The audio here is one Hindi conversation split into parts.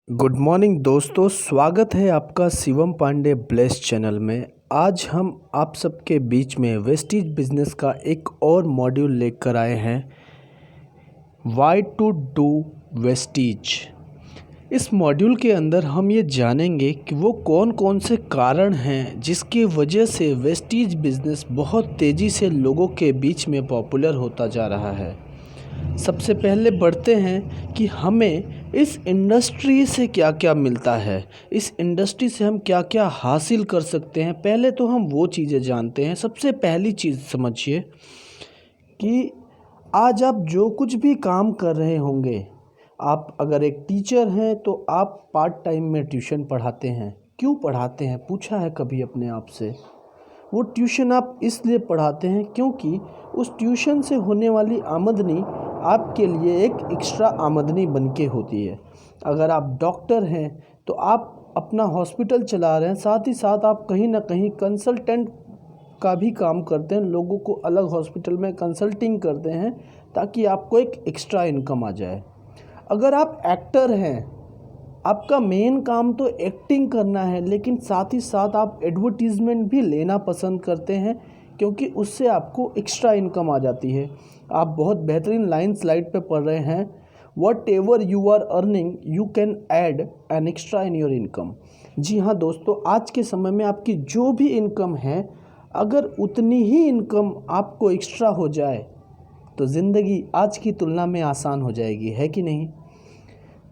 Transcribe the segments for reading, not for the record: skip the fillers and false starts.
गुड मॉर्निंग दोस्तों, स्वागत है आपका शिवम पांडे ब्लेस चैनल में। आज हम आप सबके बीच में वेस्टीज बिजनेस का एक और मॉड्यूल लेकर आए हैं, वाई टू डू वेस्टीज। इस मॉड्यूल के अंदर हम ये जानेंगे कि वो कौन कौन से कारण हैं जिसकी वजह से वेस्टीज बिजनेस बहुत तेज़ी से लोगों के बीच में पॉपुलर होता जा रहा है। सबसे पहले बढ़ते हैं कि हमें इस इंडस्ट्री से क्या क्या मिलता है, इस इंडस्ट्री से हम क्या क्या हासिल कर सकते हैं। पहले तो हम वो चीज़ें जानते हैं। सबसे पहली चीज़ समझिए कि आज आप जो कुछ भी काम कर रहे होंगे, आप अगर एक टीचर हैं तो आप पार्ट टाइम में ट्यूशन पढ़ाते हैं। क्यों पढ़ाते हैं, पूछा है कभी अपने आप से? वो ट्यूशन आप इसलिए पढ़ाते हैं क्योंकि उस ट्यूशन से होने वाली आमदनी आपके लिए एक एक्स्ट्रा आमदनी बन के होती है। अगर आप डॉक्टर हैं तो आप अपना हॉस्पिटल चला रहे हैं, साथ ही साथ आप कहीं ना कहीं कंसल्टेंट का भी काम करते हैं, लोगों को अलग हॉस्पिटल में कंसल्टिंग करते हैं ताकि आपको एक एक्स्ट्रा इनकम आ जाए। अगर आप एक्टर हैं, आपका मेन काम तो एक्टिंग करना है, लेकिन साथ ही साथ आप एडवर्टीज़मेंट भी लेना पसंद करते हैं क्योंकि उससे आपको एक्स्ट्रा इनकम आ जाती है। आप बहुत बेहतरीन लाइन स्लाइड पे पढ़ रहे हैं, whatever you are earning you can add an extra in your income. जी हाँ दोस्तों, आज के समय में आपकी जो भी इनकम है, अगर उतनी ही इनकम आपको एक्स्ट्रा हो जाए तो ज़िंदगी आज की तुलना में आसान हो जाएगी, है कि नहीं?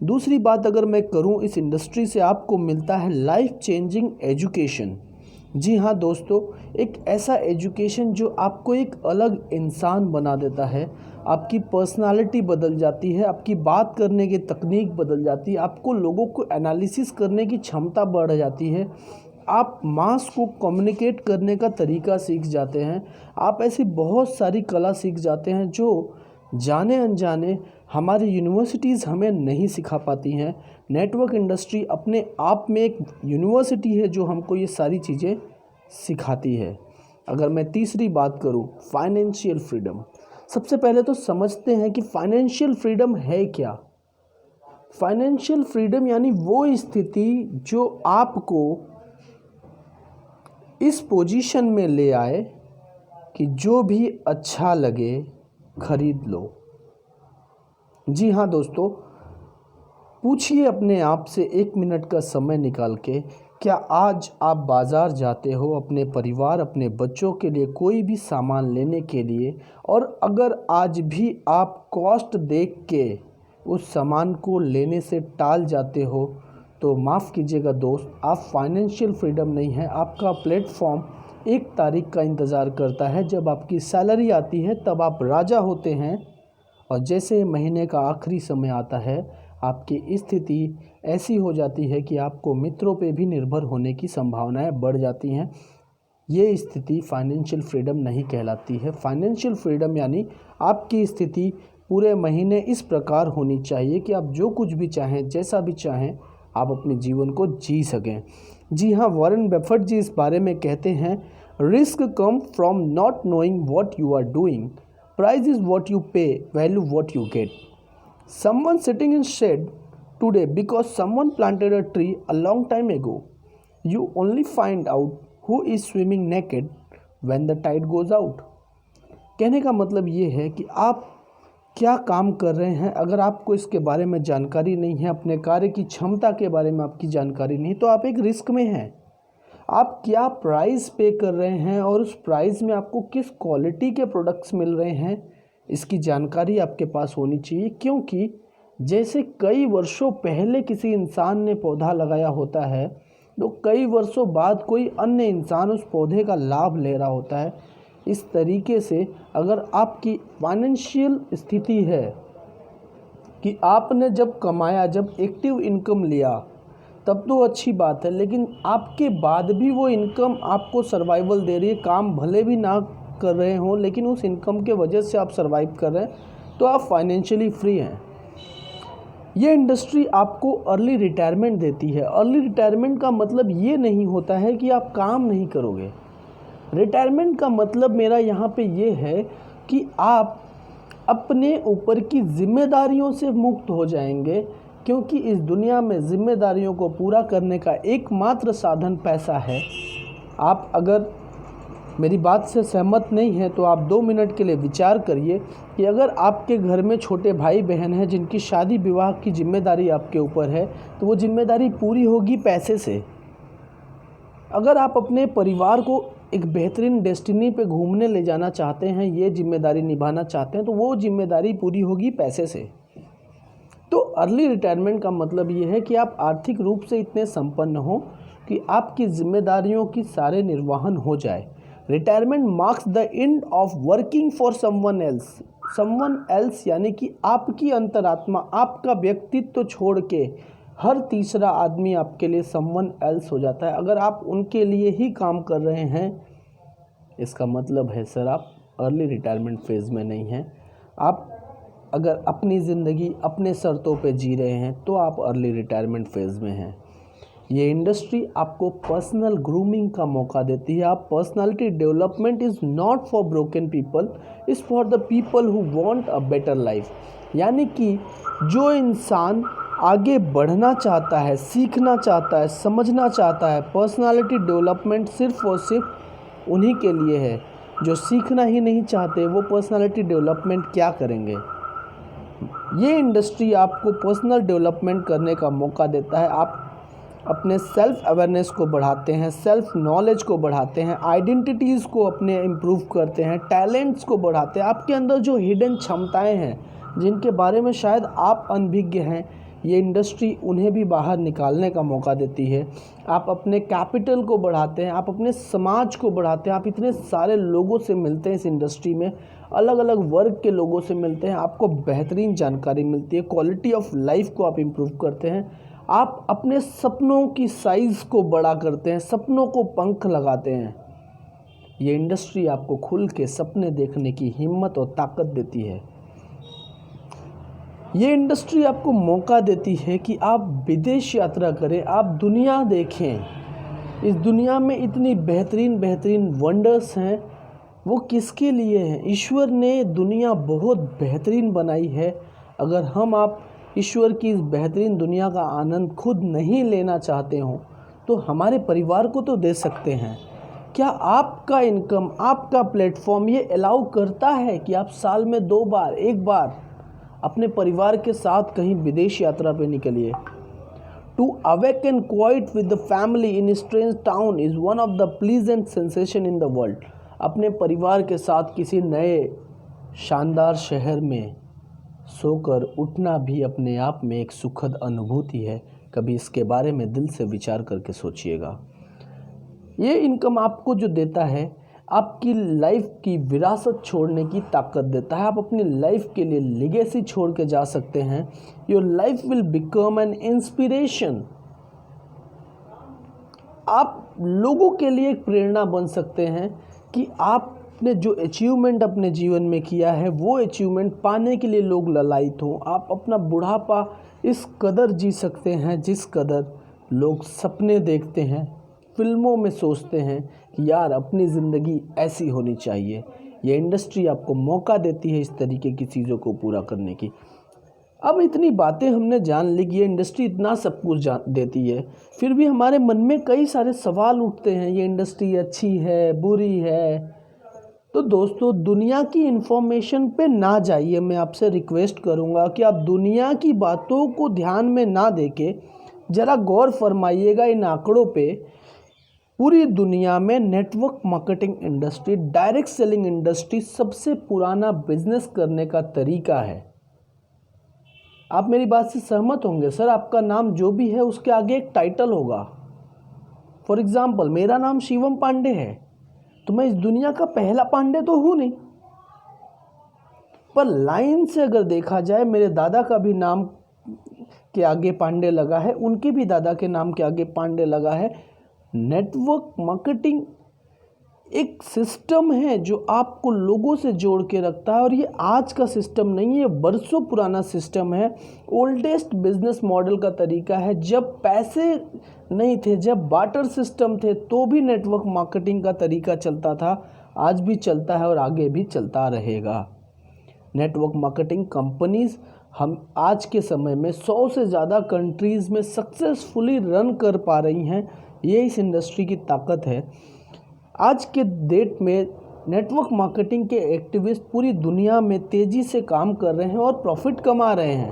दूसरी बात अगर मैं करूं, इस इंडस्ट्री से आपको मिलता है लाइफ चेंजिंग एजुकेशन। जी हाँ दोस्तों, एक ऐसा एजुकेशन जो आपको एक अलग इंसान बना देता है। आपकी पर्सनालिटी बदल जाती है, आपकी बात करने की तकनीक बदल जाती है, आपको लोगों को एनालिसिस करने की क्षमता बढ़ जाती है, आप मास को कम्युनिकेट करने का तरीका सीख जाते हैं। आप ऐसी बहुत सारी कला सीख जाते हैं जो जाने अनजाने हमारी यूनिवर्सिटीज़ हमें नहीं सिखा पाती हैं। नेटवर्क इंडस्ट्री अपने आप में एक यूनिवर्सिटी है जो हमको ये सारी चीज़ें सिखाती है। अगर मैं तीसरी बात करूं, फाइनेंशियल फ्रीडम। सबसे पहले तो समझते हैं कि फाइनेंशियल फ्रीडम है क्या। फाइनेंशियल फ्रीडम यानी वो स्थिति जो आपको इस पोजीशन में ले आए कि जो भी अच्छा लगे खरीद लो। जी हाँ दोस्तों, पूछिए अपने आप से 1 मिनट का समय निकाल के, क्या आज आप बाज़ार जाते हो अपने परिवार, अपने बच्चों के लिए कोई भी सामान लेने के लिए, और अगर आज भी आप कॉस्ट देख के उस सामान को लेने से टाल जाते हो तो माफ़ कीजिएगा दोस्त, आप फाइनेंशियल फ्रीडम नहीं है। आपका प्लेटफॉर्म 1 तारीख का इंतज़ार करता है, जब आपकी सैलरी आती है तब आप राजा होते हैं, और जैसे महीने का आखिरी समय आता है आपकी स्थिति ऐसी हो जाती है कि आपको मित्रों पे भी निर्भर होने की संभावनाएं बढ़ जाती हैं। ये स्थिति फाइनेंशियल फ्रीडम नहीं कहलाती है। फाइनेंशियल फ्रीडम यानी आपकी स्थिति पूरे महीने इस प्रकार होनी चाहिए कि आप जो कुछ भी चाहें, जैसा भी चाहें, आप अपने जीवन को जी सकें। जी हाँ, वॉरेन बफेट जी इस बारे में कहते हैं, risk come from not knowing what you are doing, price is what you pay, value what you get. Someone sitting in shade today because someone planted a tree a long time ago. You only find out who is swimming naked when the tide goes out. कहने का मतलब ये है कि आप क्या काम कर रहे हैं, अगर आपको इसके बारे में जानकारी नहीं है, अपने कार्य की क्षमता के बारे में आपकी जानकारी नहीं, तो आप एक रिस्क में हैं। आप क्या प्राइस पे कर रहे हैं और उस प्राइस में आपको किस क्वालिटी के प्रोडक्ट्स मिल रहे हैं, इसकी जानकारी आपके पास होनी चाहिए। क्योंकि जैसे कई वर्षों पहले किसी इंसान ने पौधा लगाया होता है, तो कई वर्षों बाद कोई अन्य इंसान उस पौधे का लाभ ले रहा होता है। इस तरीके से अगर आपकी फाइनेंशियल स्थिति है कि आपने जब कमाया, जब एक्टिव इनकम लिया, तब तो अच्छी बात है, लेकिन आपके बाद भी वो इनकम आपको सर्वाइवल दे रही है, काम भले भी ना कर रहे हों, लेकिन उस इनकम के वजह से आप सर्वाइव कर रहे हैं, तो आप फाइनेंशियली फ्री हैं। ये इंडस्ट्री आपको अर्ली रिटायरमेंट देती है। अर्ली रिटायरमेंट का मतलब ये नहीं होता है कि आप काम नहीं करोगे। रिटायरमेंट का मतलब मेरा यहाँ पे ये है कि आप अपने ऊपर की जिम्मेदारियों से मुक्त हो जाएंगे, क्योंकि इस दुनिया में जिम्मेदारियों को पूरा करने का एकमात्र साधन पैसा है। आप अगर मेरी बात से सहमत नहीं है तो आप 2 मिनट के लिए विचार करिए कि अगर आपके घर में छोटे भाई बहन हैं जिनकी शादी विवाह की जिम्मेदारी आपके ऊपर है, तो वो जिम्मेदारी पूरी होगी पैसे से। अगर आप अपने परिवार को एक बेहतरीन डेस्टिनी पे घूमने ले जाना चाहते हैं, ये जिम्मेदारी निभाना चाहते हैं, तो वो जिम्मेदारी पूरी होगी पैसे से। तो अर्ली रिटायरमेंट का मतलब ये है कि आप आर्थिक रूप से इतने संपन्न हो कि आपकी जिम्मेदारियों की सारे निर्वहन हो जाए। Retirement marks the end of working for someone else यानी कि आपकी अंतरात्मा, आपका व्यक्तित्व छोड़ के हर तीसरा आदमी आपके लिए समवन एल्स हो जाता है। अगर आप उनके लिए ही काम कर रहे हैं, इसका मतलब है सर आप अर्ली रिटायरमेंट फेज़ में नहीं हैं। आप अगर अपनी ज़िंदगी अपने शर्तों पे जी रहे हैं तो आप अर्ली रिटायरमेंट फेज़ में हैं। ये इंडस्ट्री आपको पर्सनल ग्रूमिंग का मौका देती है। आप personality development is not for broken people, is for the people who want a better life. यानी कि जो इंसान आगे बढ़ना चाहता है, सीखना चाहता है, समझना चाहता है, पर्सनालिटी डेवलपमेंट सिर्फ़ और सिर्फ उन्हीं के लिए है। जो सीखना ही नहीं चाहते वो पर्सनालिटी डेवलपमेंट क्या करेंगे। ये इंडस्ट्री आपको पर्सनल डेवलपमेंट करने का मौका देता है। आप अपने सेल्फ अवेयरनेस को बढ़ाते हैं, सेल्फ नॉलेज को बढ़ाते हैं, आइडेंटिटीज़ को अपने इम्प्रूव करते हैं, टैलेंट्स को बढ़ाते हैं। आपके अंदर जो हिडन क्षमताएं हैं जिनके बारे में शायद आप अनभिज्ञ हैं, ये इंडस्ट्री उन्हें भी बाहर निकालने का मौका देती है। आप अपने कैपिटल को बढ़ाते हैं, आप अपने समाज को बढ़ाते हैं। आप इतने सारे लोगों से मिलते हैं इस इंडस्ट्री में, अलग अलग वर्ग के लोगों से मिलते हैं, आपको बेहतरीन जानकारी मिलती है, क्वालिटी ऑफ लाइफ को आप इम्प्रूव करते हैं। आप अपने सपनों की साइज़ को बड़ा करते हैं, सपनों को पंख लगाते हैं। ये इंडस्ट्री आपको खुल के सपने देखने की हिम्मत और ताकत देती है। ये इंडस्ट्री आपको मौका देती है कि आप विदेश यात्रा करें, आप दुनिया देखें। इस दुनिया में इतनी बेहतरीन वंडर्स हैं, वो किसके लिए हैं? ईश्वर ने दुनिया बहुत बेहतरीन बनाई है। अगर आप ईश्वर की इस बेहतरीन दुनिया का आनंद खुद नहीं लेना चाहते हो तो हमारे परिवार को तो दे सकते हैं। क्या आपका इनकम, आपका प्लेटफॉर्म ये अलाउ करता है कि आप साल में 2 बार, 1 बार अपने परिवार के साथ कहीं विदेश यात्रा पे निकलिए? To awaken quiet with the family in a strange town is one of the pleasant sensation in the world। अपने परिवार के साथ किसी नए शानदार शहर में सोकर उठना भी अपने आप में एक सुखद अनुभूति है। कभी इसके बारे में दिल से विचार करके सोचिएगा। ये इनकम आपको जो देता है, आपकी लाइफ की विरासत छोड़ने की ताकत देता है। आप अपनी लाइफ के लिए लेगेसी छोड़ के जा सकते हैं। Your life will become an inspiration. आप लोगों के लिए एक प्रेरणा बन सकते हैं कि आपने जो अचीवमेंट अपने जीवन में किया है वो अचीवमेंट पाने के लिए लोग ललायित हों। आप अपना बुढ़ापा इस कदर जी सकते हैं जिस कदर लोग सपने देखते हैं, फिल्मों में सोचते हैं कि यार अपनी ज़िंदगी ऐसी होनी चाहिए। ये इंडस्ट्री आपको मौका देती है इस तरीके की चीज़ों को पूरा करने की। अब इतनी बातें हमने जान ली कि ये इंडस्ट्री इतना सब कुछ देती है, फिर भी हमारे मन में कई सारे सवाल उठते हैं, ये इंडस्ट्री अच्छी है, बुरी है। तो दोस्तों, दुनिया की इन्फॉर्मेशन पे ना जाइए। मैं आपसे रिक्वेस्ट करूँगा कि आप दुनिया की बातों को ध्यान में ना देके ज़रा गौर फरमाइएगा इन आंकड़ों पे। पूरी दुनिया में network marketing industry, direct selling industry सबसे पुराना बिजनेस करने का तरीका है। आप मेरी बात से सहमत होंगे। सर, आपका नाम जो भी है उसके आगे एक टाइटल होगा। फॉर एग्जाम्पल, मेरा नाम शिवम पांडे है, तो मैं इस दुनिया का पहला पांडे तो हूँ नहीं, पर लाइन से अगर देखा जाए, मेरे दादा का भी नाम के आगे पांडे लगा है, उनके भी दादा के नाम के आगे पांडे लगा है। नेटवर्क मार्केटिंग एक सिस्टम है जो आपको लोगों से जोड़ के रखता है, और ये आज का सिस्टम नहीं है, बरसों पुराना सिस्टम है। ओल्डेस्ट बिजनेस मॉडल का तरीका है। जब पैसे नहीं थे, जब बार्टर सिस्टम थे, तो भी नेटवर्क मार्केटिंग का तरीका चलता था। आज भी चलता है और आगे भी चलता रहेगा। नेटवर्क मार्केटिंग कंपनीज हम आज के समय में 100 से ज़्यादा कंट्रीज़ में सक्सेसफुली रन कर पा रही हैं। ये इस इंडस्ट्री की ताकत है। आज के डेट में नेटवर्क मार्केटिंग के एक्टिविस्ट पूरी दुनिया में तेज़ी से काम कर रहे हैं और प्रॉफिट कमा रहे हैं।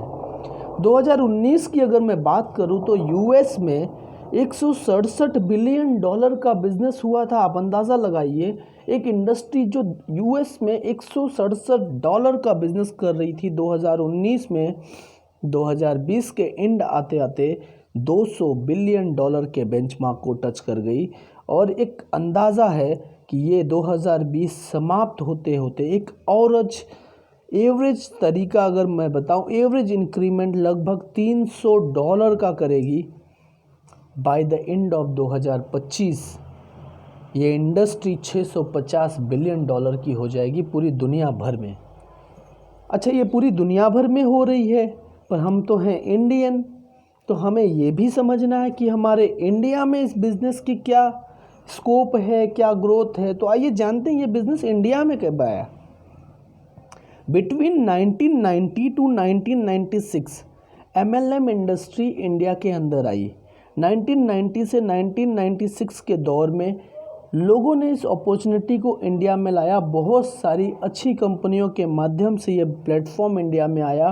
2019 की अगर मैं बात करूं तो यूएस में 167 बिलियन डॉलर का बिजनेस हुआ था। आप अंदाज़ा लगाइए, एक इंडस्ट्री जो यूएस में 167 डॉलर का बिजनेस कर रही थी 2019 में, 2020 के एंड आते आते 200 बिलियन डॉलर के बेंचमार्क को टच कर गई। और एक अंदाज़ा है कि ये 2020 समाप्त होते होते एक एवरेज तरीका अगर मैं बताऊं, एवरेज इंक्रीमेंट लगभग $300 का करेगी। बाय द एंड ऑफ 2025 ये इंडस्ट्री 650 बिलियन डॉलर की हो जाएगी पूरी दुनिया भर में। अच्छा, ये पूरी दुनिया भर में हो रही है, पर हम तो हैं इंडियन, तो हमें ये भी समझना है कि हमारे इंडिया में इस बिज़नेस की क्या स्कोप है, क्या ग्रोथ है। तो आइए जानते हैं ये बिज़नेस इंडिया में कब आया। Between 1990 to 1996 MLM industry India के अंदर आई। 1990 से 1996 के दौर में लोगों ने इस अपॉर्चुनिटी को इंडिया में लाया। बहुत सारी अच्छी कंपनियों के माध्यम से ये प्लेटफॉर्म इंडिया में आया,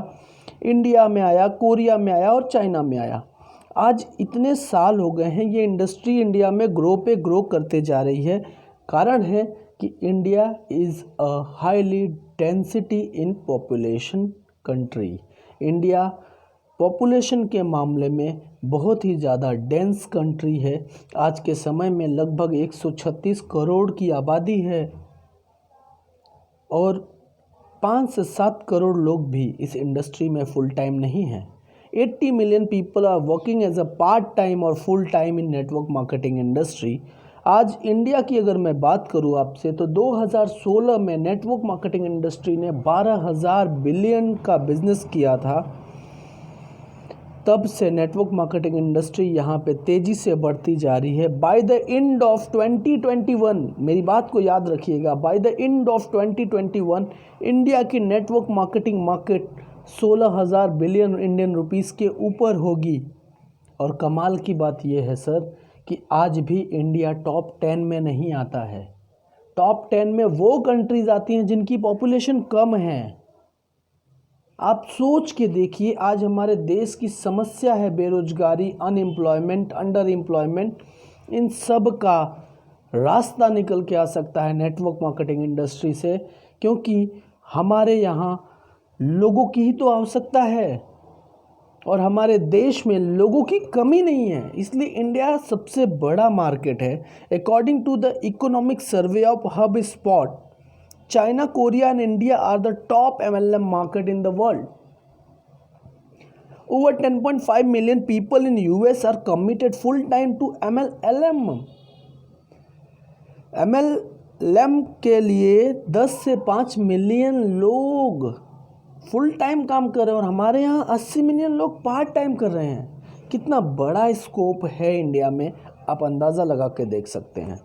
कोरिया में आया और चाइना में आया। आज इतने साल हो गए हैं, ये इंडस्ट्री इंडिया में ग्रो करते जा रही है। कारण है कि India is a highly density in population country. India population के मामले में बहुत ही ज़्यादा डेंस कंट्री है। आज के समय में लगभग 136 करोड़ की आबादी है और 5 से 7 करोड़ लोग भी इस इंडस्ट्री में फुल टाइम नहीं हैं। 80 million people are working as a part time और full time in network marketing industry. आज इंडिया की अगर मैं बात करूं आपसे तो 2016 में नेटवर्क मार्केटिंग इंडस्ट्री ने 12,000 बिलियन का बिजनेस किया था। तब से नेटवर्क मार्केटिंग इंडस्ट्री यहाँ पे तेज़ी से बढ़ती जा रही है। बाय द एंड ऑफ 2021, मेरी बात को याद रखिएगा, by the end of 2021 India की network marketing market 16,000 billion Indian rupees के ऊपर होगी। और कमाल की बात यह है सर कि आज भी इंडिया टॉप 10 में नहीं आता है। टॉप 10 में वो कंट्रीज़ आती हैं जिनकी पॉपुलेशन कम है। आप सोच के देखिए, आज हमारे देश की समस्या है बेरोजगारी, अनएम्प्लॉयमेंट, अंडर एम्प्लॉयमेंट। इन सब का रास्ता निकल के आ सकता है नेटवर्क मार्केटिंग इंडस्ट्री से, क्योंकि हमारे यहाँ लोगों की ही तो आवश्यकता है और हमारे देश में लोगों की कमी नहीं है। इसलिए इंडिया सबसे बड़ा मार्केट है। According to the economic survey of HubSpot, China, Korea and India are the top MLM market in the world. Over 10.5 million people in US are committed full time to MLM. MLM के लिए 10 से 5 मिलियन लोग फुल टाइम काम कर रहे हैं और हमारे यहाँ 80 मिलियन लोग पार्ट टाइम कर रहे हैं। कितना बड़ा स्कोप है इंडिया में, आप अंदाज़ा लगा के देख सकते हैं।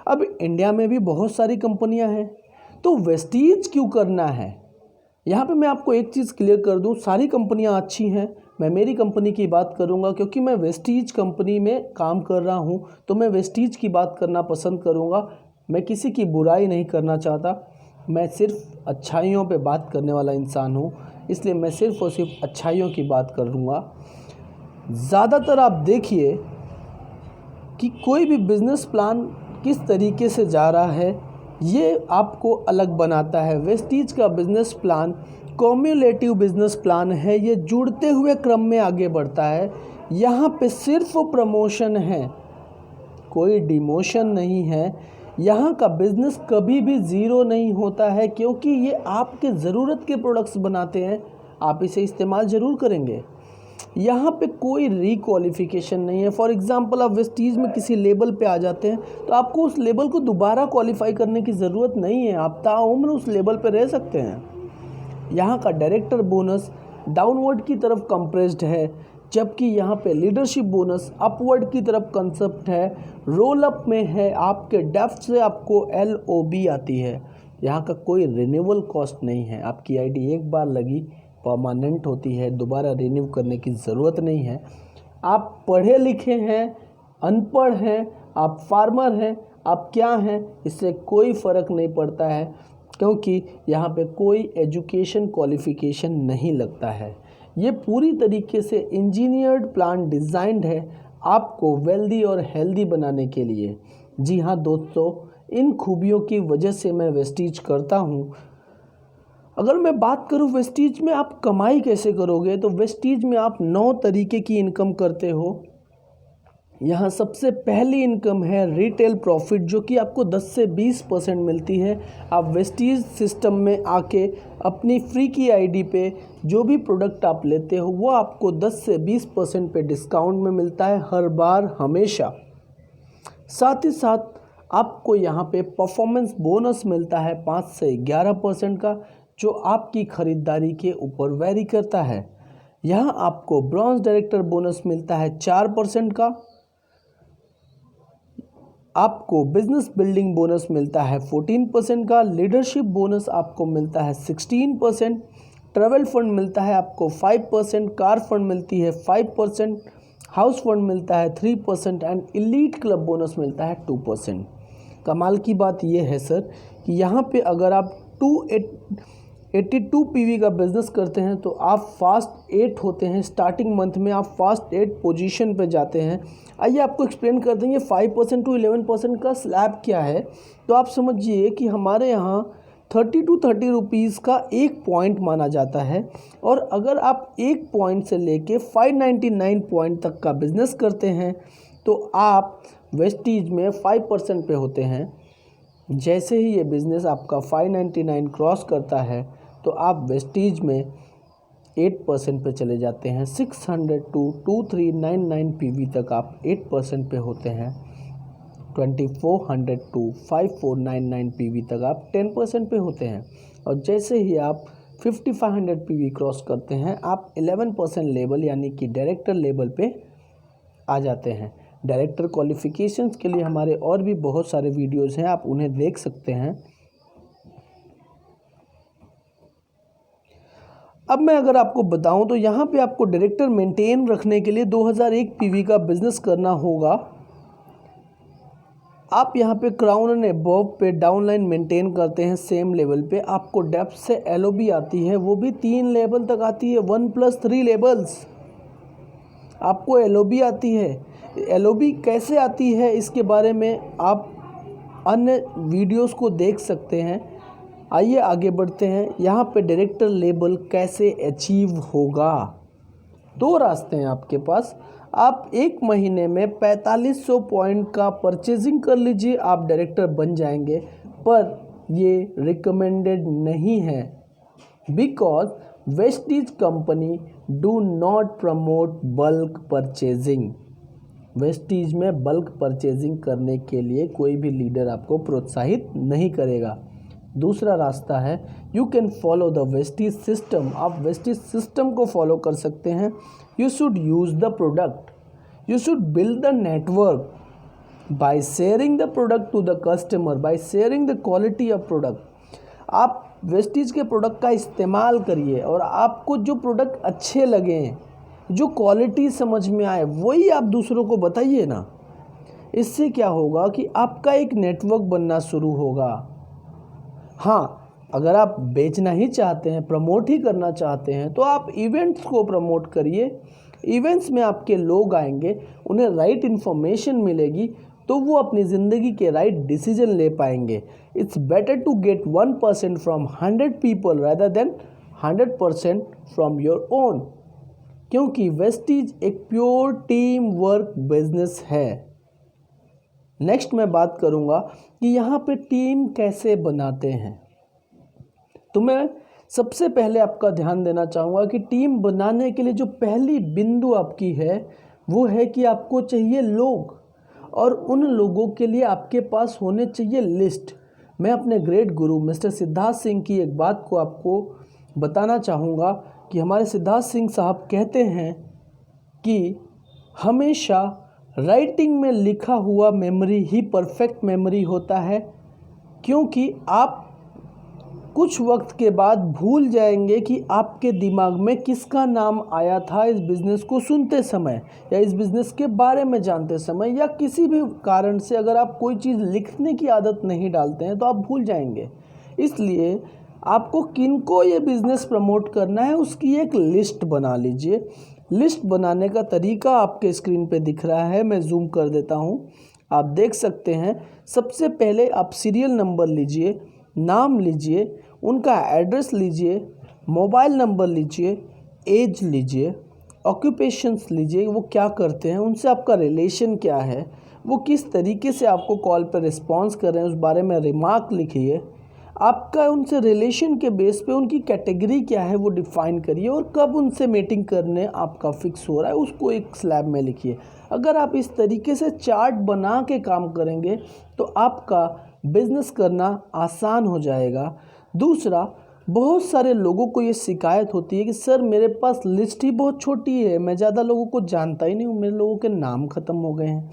अब इंडिया में भी बहुत सारी कंपनियां हैं, तो वेस्टीज क्यों करना है? यहाँ पे मैं आपको एक चीज़ क्लियर कर दूँ, सारी कंपनियाँ अच्छी हैं। मैं मेरी कंपनी की बात करूँगा क्योंकि मैं वेस्टीज कंपनी में काम कर रहा हूँ, तो मैं वेस्टीज की बात करना पसंद करूँगा। मैं किसी की बुराई नहीं करना चाहता, मैं सिर्फ अच्छाइयों पे बात करने वाला इंसान हूँ, इसलिए मैं सिर्फ और सिर्फ अच्छाइयों की बात करूँगा। ज़्यादातर आप देखिए कि कोई भी बिज़नेस प्लान किस तरीके से जा रहा है, ये आपको अलग बनाता है। वेस्टीज का business plan cumulative business plan है, ये जुड़ते हुए क्रम में आगे बढ़ता है। यहाँ पे सिर्फ प्रमोशन है, कोई डिमोशन नहीं है। यहाँ का बिज़नेस कभी भी ज़ीरो नहीं होता है, क्योंकि ये आपके ज़रूरत के प्रोडक्ट्स बनाते हैं, आप इसे इस्तेमाल ज़रूर करेंगे। यहाँ पे कोई रिक्वालिफिकेशन नहीं है। फॉर एग्ज़ाम्पल, आप वेस्टीज में किसी लेवल पे आ जाते हैं तो आपको उस लेवल को दोबारा क्वालिफाई करने की ज़रूरत नहीं है, आप ताउम्र उस लेवल पे रह सकते हैं। यहाँ का डायरेक्टर बोनस डाउनवर्ड की तरफ कंप्रेस्ड है, जबकि यहाँ पे लीडरशिप बोनस अपवर्ड की तरफ कंसेप्ट है। रोल अप में है, आपके डेप्थ से आपको LOB आती है। यहाँ का कोई रिन्यूअल कॉस्ट नहीं है, आपकी ID एक बार लगी परमानेंट होती है, दोबारा रिन्यू करने की ज़रूरत नहीं है। आप पढ़े लिखे हैं, अनपढ़ हैं, आप फार्मर हैं, आप क्या हैं, इससे कोई फ़र्क नहीं पड़ता है, क्योंकि यहाँ पे कोई एजुकेशन क्वालिफ़िकेशन नहीं लगता है। ये पूरी तरीके से इंजीनियर्ड प्लान डिज़ाइंड है आपको वेल्दी और हेल्दी बनाने के लिए। जी हाँ दोस्तों, इन खूबियों की वजह से मैं वेस्टीज करता हूँ। अगर मैं बात करूँ वेस्टीज में आप कमाई कैसे करोगे, तो वेस्टीज में आप 9 तरीके की इनकम करते हो। यहाँ सबसे पहली इनकम है रिटेल प्रॉफिट, जो कि आपको 10 से 20% मिलती है। आप वेस्टीज सिस्टम में आके अपनी फ्री की आईडी पे जो भी प्रोडक्ट आप लेते हो वो आपको 10 से 20% पे डिस्काउंट में मिलता है हर बार, हमेशा। साथ ही साथ आपको यहाँ पे परफॉर्मेंस बोनस मिलता है 5 से 11% का, जो आपकी ख़रीदारी के ऊपर वेरी करता है। यहाँ आपको ब्रॉन्ज डायरेक्टर बोनस मिलता है 4% का। आपको बिजनेस बिल्डिंग बोनस मिलता है 14% का। लीडरशिप बोनस आपको मिलता है 16%। ट्रैवल फंड मिलता है आपको 5%। कार फंड मिलती है 5%। हाउस फंड मिलता है 3% एंड इलीट क्लब बोनस मिलता है 2%। कमाल की बात यह है सर कि यहाँ पे अगर आप 82 पीवी का बिज़नेस करते हैं तो आप फास्ट 8 होते हैं। स्टार्टिंग मंथ में आप फास्ट 8 पोजीशन पे जाते हैं। आइए आपको एक्सप्लेन कर देंगे 5% टू 11% का स्लैब क्या है। तो आप समझिए कि हमारे यहाँ 30 टू 30 रुपीज़ का एक पॉइंट माना जाता है, और अगर आप एक पॉइंट से लेके 599 पॉइंट तक का बिज़नेस करते हैं तो आप वेस्टीज में 5% पे होते हैं। जैसे ही ये बिज़नेस आपका 599 क्रॉस करता है तो आप वेस्टीज में 8% पे चले जाते हैं। 600 टू 2399 पीवी तक आप 8% पे होते हैं। 2400 टू 5499 पीवी तक आप 10% पे होते हैं। और जैसे ही आप 5500 पीवी क्रॉस करते हैं आप 11% लेवल यानी कि डायरेक्टर लेवल पे आ जाते हैं। डायरेक्टर क्वालिफिकेशंस के लिए हमारे और भी बहुत सारे वीडियोस हैं, आप उन्हें देख सकते हैं। अब मैं अगर आपको बताऊं तो यहाँ पे आपको डायरेक्टर मेंटेन रखने के लिए 2001 पीवी का बिजनेस करना होगा। आप यहाँ पे क्राउन एंड अबव पे डाउनलाइन मेंटेन करते हैं सेम लेवल पे। आपको डेप्थ से एलओबी आती है, वो भी 3 लेवल तक आती है, 1+3 लेवल्स आपको एलओबी आती है। एलओबी कैसे आती है इसके बारे में आप अन्य वीडियोस को देख सकते हैं। आइए आगे बढ़ते हैं। यहाँ पे डायरेक्टर लेवल कैसे अचीव होगा, 2 रास्ते हैं आपके पास। आप 1 महीने में 4500 पॉइंट का परचेजिंग कर लीजिए, आप डायरेक्टर बन जाएंगे। पर ये रिकमेंडेड नहीं है, because Vestige company do not promote bulk purchasing. Vestige में बल्क परचेजिंग करने के लिए कोई भी लीडर आपको प्रोत्साहित नहीं करेगा। दूसरा रास्ता है, you can follow the Vestige system. आप वेस्टीज सिस्टम को फॉलो कर सकते हैं। You should use the product, you should build the network by sharing the product to the customer, by sharing the quality of product. आप वेस्टीज के प्रोडक्ट का इस्तेमाल करिए और आपको जो प्रोडक्ट अच्छे लगें, जो क्वालिटी समझ में आए, वही आप दूसरों को बताइए ना। इससे क्या होगा कि आपका एक नेटवर्क बनना शुरू होगा। हाँ, अगर आप बेचना ही चाहते हैं, प्रमोट ही करना चाहते हैं, तो आप इवेंट्स को प्रमोट करिए। इवेंट्स में आपके लोग आएंगे, उन्हें राइट इन्फॉर्मेशन मिलेगी, तो वो अपनी ज़िंदगी के राइट डिसीजन ले पाएंगे। It's better to get 1% from 100 people rather than 100% from your own, क्योंकि वेस्टीज एक प्योर टीम वर्क बिजनेस है। नेक्स्ट मैं बात करूंगा कि यहाँ पे टीम कैसे बनाते हैं। तो मैं सबसे पहले आपका ध्यान देना चाहूँगा कि टीम बनाने के लिए जो पहली बिंदु आपकी है वो है कि आपको चाहिए लोग, और उन लोगों के लिए आपके पास होने चाहिए लिस्ट। मैं अपने ग्रेट गुरु मिस्टर सिद्धार्थ सिंह की एक बात को आपको बताना चाहूँगा कि हमारे सिद्धार्थ सिंह साहब कहते हैं कि हमेशा राइटिंग में लिखा हुआ मेमोरी ही परफेक्ट मेमोरी होता है, क्योंकि आप कुछ वक्त के बाद भूल जाएंगे कि आपके दिमाग में किसका नाम आया था इस बिज़नेस को सुनते समय या इस बिज़नेस के बारे में जानते समय, या किसी भी कारण से अगर आप कोई चीज़ लिखने की आदत नहीं डालते हैं तो आप भूल जाएंगे। इसलिए आपको किनको ये बिज़नेस प्रमोट करना है उसकी एक लिस्ट बना लीजिए। लिस्ट बनाने का तरीका आपके स्क्रीन पे दिख रहा है, मैं जूम कर देता हूँ, आप देख सकते हैं। सबसे पहले आप सीरियल नंबर लीजिए, नाम लीजिए, उनका एड्रेस लीजिए, मोबाइल नंबर लीजिए, एज लीजिए, ऑक्यूपेशंस लीजिए, वो क्या करते हैं, उनसे आपका रिलेशन क्या है, वो किस तरीके से आपको कॉल पर रिस्पॉन्स कर रहे हैं उस बारे में रिमार्क लिखिए। आपका उनसे रिलेशन के बेस पे उनकी कैटेगरी क्या है वो डिफ़ाइन करिए, और कब उनसे मीटिंग करने आपका फिक्स हो रहा है उसको एक स्लैब में लिखिए। अगर आप इस तरीके से चार्ट बना के काम करेंगे तो आपका बिज़नेस करना आसान हो जाएगा। दूसरा, बहुत सारे लोगों को ये शिकायत होती है कि सर मेरे पास लिस्ट ही बहुत छोटी है, मैं ज़्यादा लोगों को जानता ही नहीं हूँ, मेरे लोगों के नाम ख़त्म हो गए हैं।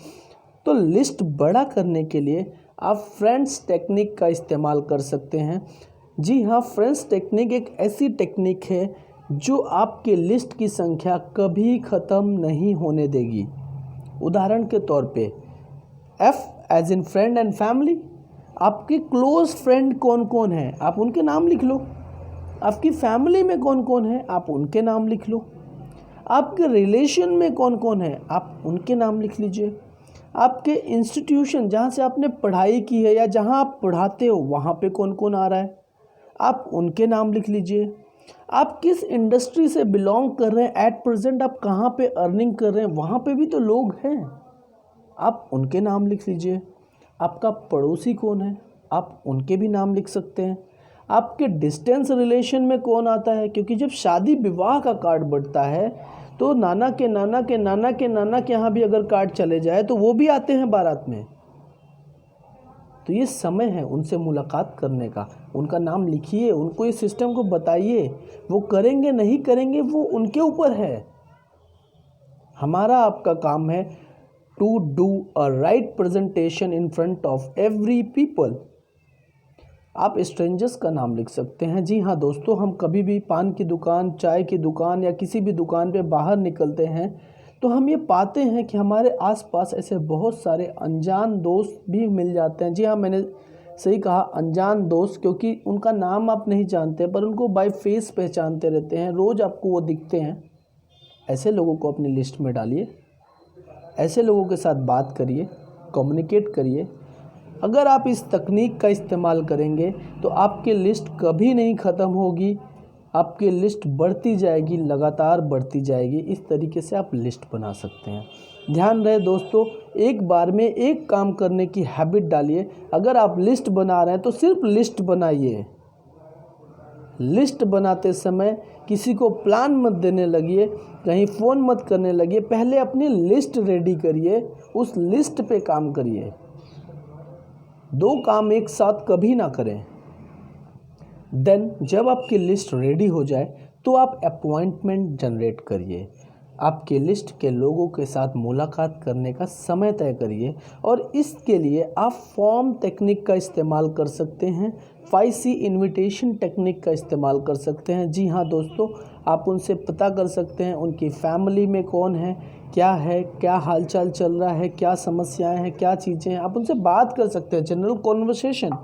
तो लिस्ट बड़ा करने के लिए आप फ्रेंड्स टेक्निक का इस्तेमाल कर सकते हैं। जी हाँ, फ्रेंड्स टेक्निक एक ऐसी टेक्निक है जो आपके लिस्ट की संख्या कभी ख़त्म नहीं होने देगी। उदाहरण के तौर पे F as in friend and family. आपके क्लोज फ्रेंड कौन कौन हैं आप उनके नाम लिख लो। आपकी फैमिली में कौन कौन है आप उनके नाम लिख लो। आपके रिलेशन में कौन कौन है आप उनके नाम लिख लीजिए। आपके इंस्टीट्यूशन जहाँ से आपने पढ़ाई की है या जहाँ आप पढ़ाते हो वहाँ पे कौन कौन आ रहा है आप उनके नाम लिख लीजिए। आप किस इंडस्ट्री से बिलोंग कर रहे हैं, एट प्रेजेंट आप कहाँ पे अर्निंग कर रहे हैं, वहाँ पे भी तो लोग हैं, आप उनके नाम लिख लीजिए। आपका पड़ोसी कौन है आप उनके भी नाम लिख सकते हैं। आपके डिस्टेंस रिलेशन में कौन आता है, क्योंकि जब शादी विवाह का कार्ड बढ़ता है तो नाना के नाना के नाना के नाना के यहाँ भी अगर कार्ड चले जाए तो वो भी आते हैं बारात में। तो ये समय है उनसे मुलाकात करने का, उनका नाम लिखिए, उनको इस सिस्टम को बताइए। वो करेंगे नहीं करेंगे वो उनके ऊपर है। हमारा आपका काम है to do a right presentation in front of every people. आप स्ट्रेंजर्स का नाम लिख सकते हैं। जी हाँ दोस्तों, हम कभी भी पान की दुकान, चाय की दुकान या किसी भी दुकान पे बाहर निकलते हैं तो हम ये पाते हैं कि हमारे आसपास ऐसे बहुत सारे अनजान दोस्त भी मिल जाते हैं। जी हाँ, मैंने सही कहा, अनजान दोस्त, क्योंकि उनका नाम आप नहीं जानते पर उनको बाय फेस पहचानते रहते हैं, रोज़ आपको वो दिखते हैं। ऐसे लोगों को अपनी लिस्ट में डालिए, ऐसे लोगों के साथ बात करिए, कम्युनिकेट करिए। अगर आप इस तकनीक का इस्तेमाल करेंगे तो आपकी लिस्ट कभी नहीं ख़त्म होगी, आपकी लिस्ट बढ़ती जाएगी, लगातार बढ़ती जाएगी। इस तरीके से आप लिस्ट बना सकते हैं। ध्यान रहे दोस्तों, एक बार में एक काम करने की हैबिट डालिए। अगर आप लिस्ट बना रहे हैं तो सिर्फ लिस्ट बनाइए। लिस्ट बनाते समय किसी को प्लान मत देने लगिए, कहीं फ़ोन मत करने लगिए, पहले अपनी लिस्ट रेडी करिए, उस लिस्ट पे काम करिए। दो काम एक साथ कभी ना करें। देन जब आपकी लिस्ट रेडी हो जाए तो आप अपॉइंटमेंट जनरेट करिए। आपके लिस्ट के लोगों के साथ मुलाकात करने का समय तय करिए, और इसके लिए आप फॉर्म टेक्निक का इस्तेमाल कर सकते हैं, 5C इनविटेशन टेक्निक का इस्तेमाल कर सकते हैं। जी हाँ दोस्तों, आप उनसे पता कर सकते हैं उनकी फैमिली में कौन है, क्या हालचाल चल रहा है, क्या समस्याएं हैं, क्या चीज़ें हैं, आप उनसे बात कर सकते हैं। General conversation.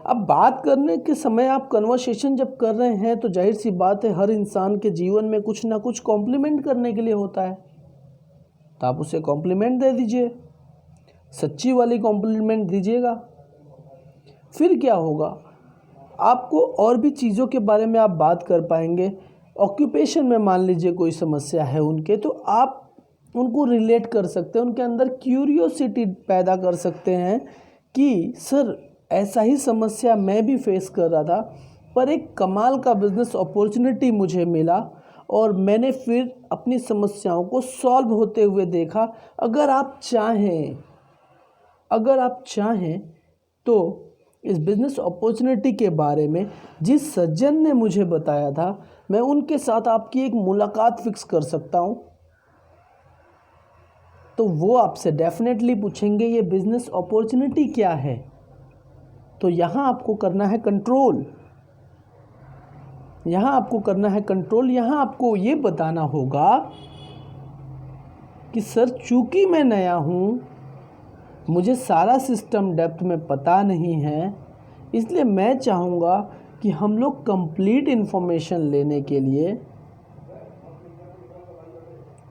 अब बात करने के समय आप कन्वर्सेशन जब कर रहे हैं तो जाहिर सी बात है हर इंसान के जीवन में कुछ ना कुछ कॉम्प्लीमेंट करने के लिए होता है, तो आप उसे कॉम्प्लीमेंट दे दीजिए, सच्ची वाली कॉम्प्लीमेंट दीजिएगा। फिर क्या होगा, आपको और भी चीज़ों के बारे में आप बात कर पाएंगे। ऑक्यूपेशन में मान लीजिए कोई समस्या है उनके, तो आप उनको रिलेट कर सकते हैं, उनके अंदर क्यूरियोसिटी पैदा कर सकते हैं कि सर ऐसा ही समस्या मैं भी फेस कर रहा था, पर एक कमाल का बिज़नेस अपॉर्चुनिटी मुझे मिला और मैंने फिर अपनी समस्याओं को सॉल्व होते हुए देखा। अगर आप चाहें तो इस बिज़नेस अपॉर्चुनिटी के बारे में जिस सज्जन ने मुझे बताया था, मैं उनके साथ आपकी एक मुलाकात फ़िक्स कर सकता हूं। तो वो आपसे डेफिनेटली पूछेंगे ये बिज़नेस अपॉर्चुनिटी क्या है। तो यहाँ आपको करना है कंट्रोल। यहाँ आपको करना है कंट्रोल। यहाँ आपको ये बताना होगा कि सर चूँकि मैं नया हूँ, मुझे सारा सिस्टम डेप्थ में पता नहीं है, इसलिए मैं चाहूँगा कि हम लोग कंप्लीट इन्फॉर्मेशन लेने के लिए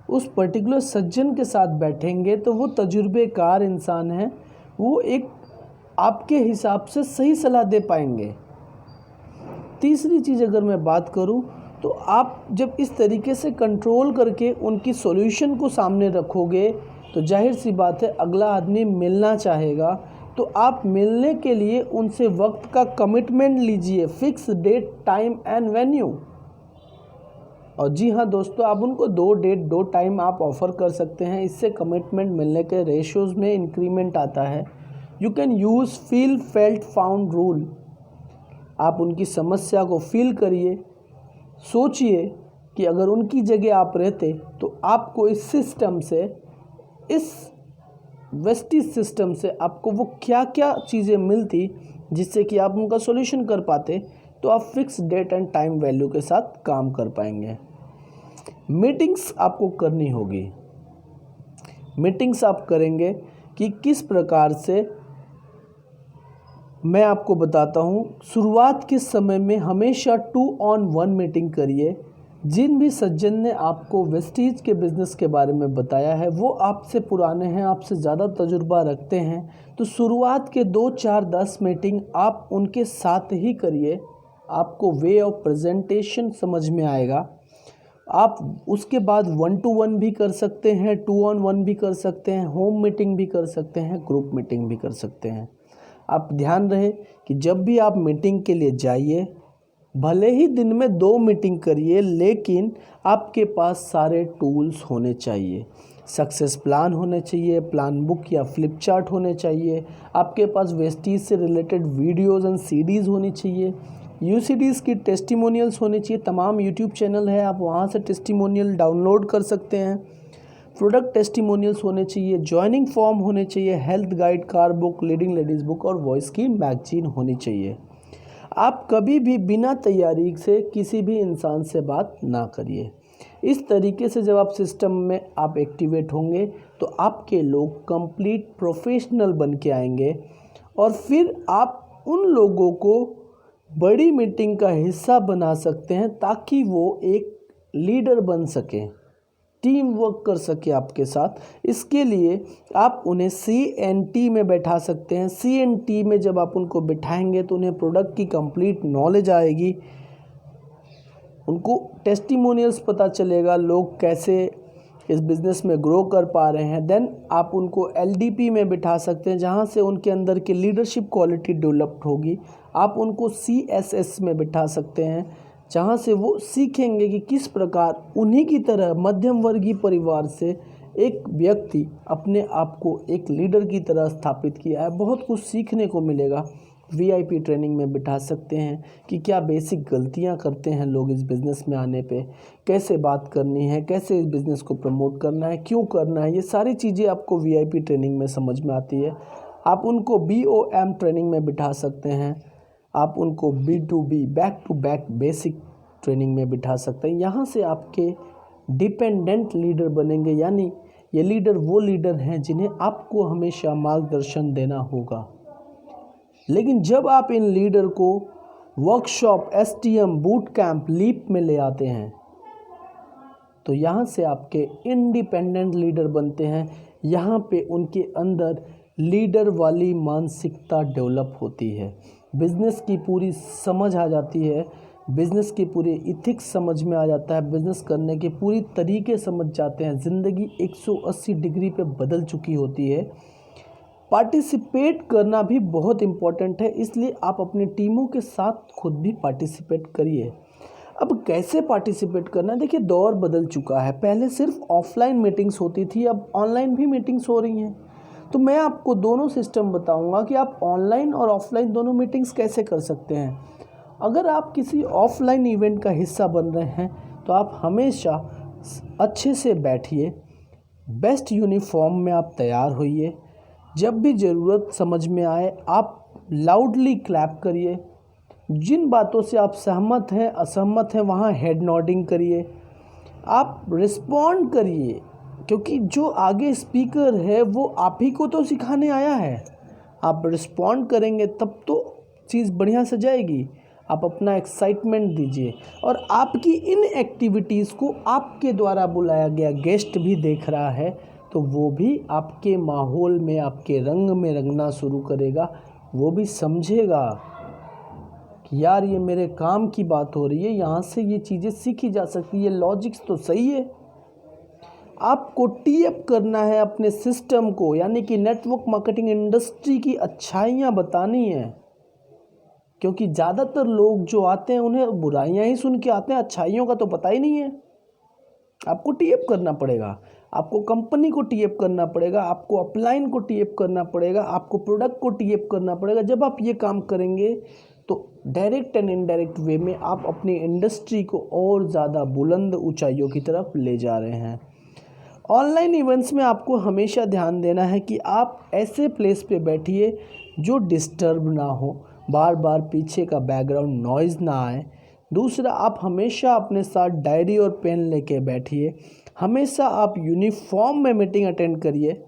उस पर्टिकुलर सज्जन के साथ बैठेंगे तो वो तजुर्बेकार इंसान है, वो एक आपके हिसाब से सही सलाह दे पाएंगे। तीसरी चीज़ अगर मैं बात करूं तो आप जब इस तरीके से कंट्रोल करके उनकी सॉल्यूशन को सामने रखोगे तो जाहिर सी बात है अगला आदमी मिलना चाहेगा, तो आप मिलने के लिए उनसे वक्त का कमिटमेंट लीजिए, fix date, time and venue. और जी हाँ दोस्तों, आप उनको 2 डेट 2 टाइम आप ऑफ़र कर सकते हैं। इससे कमिटमेंट मिलने के रेशियोज़ में इंक्रीमेंट आता है। You can use feel felt found rule. आप उनकी समस्या को फील करिए, सोचिए कि अगर उनकी जगह आप रहते तो आपको इस सिस्टम से, इस वेस्टिज सिस्टम से आपको वो क्या क्या चीज़ें मिलती जिससे कि आप उनका सॉल्यूशन कर पाते, तो आप fix date and time value के साथ काम कर पाएंगे। मीटिंग्स आपको करनी होगी। मीटिंग्स आप करेंगे कि किस प्रकार से, मैं आपको बताता हूँ। शुरुआत के समय में हमेशा 2-on-1 मीटिंग करिए। जिन भी सज्जन ने आपको वेस्टीज के बिज़नेस के बारे में बताया है वो आपसे पुराने हैं, आपसे ज़्यादा तजुर्बा रखते हैं, तो शुरुआत के 2, 4, 10 मीटिंग आप उनके साथ ही करिए। आपको वे ऑफ प्रेजेंटेशन समझ में आएगा। आप उसके बाद 1-to-1 भी कर सकते हैं, 2-on-1 भी कर सकते हैं, होम मीटिंग भी कर सकते हैं, ग्रुप मीटिंग भी कर सकते हैं। आप ध्यान रहे कि जब भी आप मीटिंग के लिए जाइए, भले ही दिन में 2 मीटिंग करिए, लेकिन आपके पास सारे टूल्स होने चाहिए। सक्सेस प्लान होने चाहिए, प्लान बुक या फ्लिप चार्ट होने चाहिए, आपके पास वेस्टीज से रिलेटेड वीडियोज़ एंड सीडीज़ होनी चाहिए, यूसीडीज़ की टेस्टिमोनियल्स होनी चाहिए। तमाम यूट्यूब चैनल है, आप वहाँ से टेस्टिमोनियल डाउनलोड कर सकते हैं। प्रोडक्ट टेस्टिमोनियल्स होने चाहिए, जॉइनिंग फॉर्म होने चाहिए, health guide, car book, leading ladies book और वॉइस की मैगजीन होनी चाहिए। आप कभी भी बिना तैयारी से किसी भी इंसान से बात ना करिए। इस तरीके से जब आप सिस्टम में आप एक्टिवेट होंगे तो आपके लोग कंप्लीट प्रोफेशनल बन के आएंगे और फिर आप उन लोगों को बड़ी मीटिंग का हिस्सा बना सकते हैं ताकि वो एक लीडर बन सकें, टीम वर्क कर सके आपके साथ। इसके लिए आप उन्हें CNT में बैठा सकते हैं। CNT में जब आप उनको बिठाएंगे तो उन्हें प्रोडक्ट की कंप्लीट नॉलेज आएगी, उनको टेस्टिमोनियल्स पता चलेगा, लोग कैसे इस बिज़नेस में ग्रो कर पा रहे हैं। देन आप उनको LDP में बिठा सकते हैं जहां से उनके अंदर की लीडरशिप क्वालिटी डेवलप्ड होगी। आप उनको CSS में बिठा सकते हैं जहाँ से वो सीखेंगे कि किस प्रकार उन्हीं की तरह मध्यम वर्गीय परिवार से एक व्यक्ति अपने आप को एक लीडर की तरह स्थापित किया है। बहुत कुछ सीखने को मिलेगा। VIP ट्रेनिंग में बिठा सकते हैं कि क्या बेसिक गलतियां करते हैं लोग इस बिज़नेस में आने पे, कैसे बात करनी है, कैसे इस बिज़नेस को प्रमोट करना है, क्यों करना है, ये सारी चीज़ें आपको VIP ट्रेनिंग में समझ में आती है। आप उनको BOM ट्रेनिंग में बिठा सकते हैं, आप उनको B2B back to back basic training में बिठा सकते हैं। यहाँ से आपके डिपेंडेंट लीडर बनेंगे, यानी ये लीडर वो लीडर हैं जिन्हें आपको हमेशा मार्गदर्शन देना होगा। लेकिन जब आप इन लीडर को workshop, STM, boot camp, leap में ले आते हैं तो यहाँ से आपके इंडिपेंडेंट लीडर बनते हैं। यहाँ पे उनके अंदर लीडर वाली मानसिकता डेवलप होती है, बिज़नेस की पूरी समझ आ जाती है, बिज़नेस की पूरी इथिक्स समझ में आ जाता है, बिज़नेस करने के पूरी तरीके समझ जाते हैं। ज़िंदगी 180 डिग्री पे बदल चुकी होती है। पार्टिसिपेट करना भी बहुत इम्पॉर्टेंट है, इसलिए आप अपनी टीमों के साथ खुद भी पार्टिसिपेट करिए। अब कैसे पार्टिसिपेट करना है, देखिए दौर बदल चुका है। पहले सिर्फ ऑफलाइन मीटिंग्स होती थी, अब ऑनलाइन भी मीटिंग्स हो रही हैं। तो मैं आपको दोनों सिस्टम बताऊंगा कि आप ऑनलाइन और ऑफलाइन दोनों मीटिंग्स कैसे कर सकते हैं। अगर आप किसी ऑफलाइन इवेंट का हिस्सा बन रहे हैं तो आप हमेशा अच्छे से बैठिए, बेस्ट यूनिफॉर्म में आप तैयार होइए। जब भी ज़रूरत समझ में आए आप लाउडली क्लैप करिए, जिन बातों से आप सहमत हैं, असहमत हैं, वहाँ हेड नोडिंग करिए, आप रिस्पॉन्ड करिए, क्योंकि जो आगे स्पीकर है वो आप ही को तो सिखाने आया है। आप रिस्पॉन्ड करेंगे तब तो चीज़ बढ़िया से जाएगी। आप अपना एक्साइटमेंट दीजिए, और आपकी इन एक्टिविटीज़ को आपके द्वारा बुलाया गया गेस्ट भी देख रहा है, तो वो भी आपके माहौल में, आपके रंग में रंगना शुरू करेगा। वो भी समझेगा कि यार ये मेरे काम की बात हो रही है, यहाँ से ये चीज़ें सीखी जा सकती है, लॉजिक्स तो सही है। आपको टी अप करना है अपने सिस्टम को, यानी कि नेटवर्क मार्केटिंग इंडस्ट्री की अच्छाइयाँ बतानी है, क्योंकि ज़्यादातर लोग जो आते हैं उन्हें बुराइयां ही सुन के आते हैं, अच्छाइयों का तो पता ही नहीं है। आपको टी अप करना पड़ेगा, आपको कंपनी को टी अप करना पड़ेगा, आपको अपलाइन को टी अप करना पड़ेगा, आपको प्रोडक्ट को टी अप करना पड़ेगा। जब आप ये काम करेंगे तो डायरेक्ट एंड इनडायरेक्ट वे में आप अपनी इंडस्ट्री को और ज़्यादा बुलंद ऊंचाइयों की तरफ ले जा रहे हैं। ऑनलाइन इवेंट्स में आपको हमेशा ध्यान देना है कि आप ऐसे प्लेस पे बैठिए जो डिस्टर्ब ना हो, बार बार पीछे का बैकग्राउंड नॉइज़ ना आए। दूसरा, आप हमेशा अपने साथ डायरी और पेन लेके बैठिए। हमेशा आप यूनिफॉर्म में मीटिंग अटेंड करिए।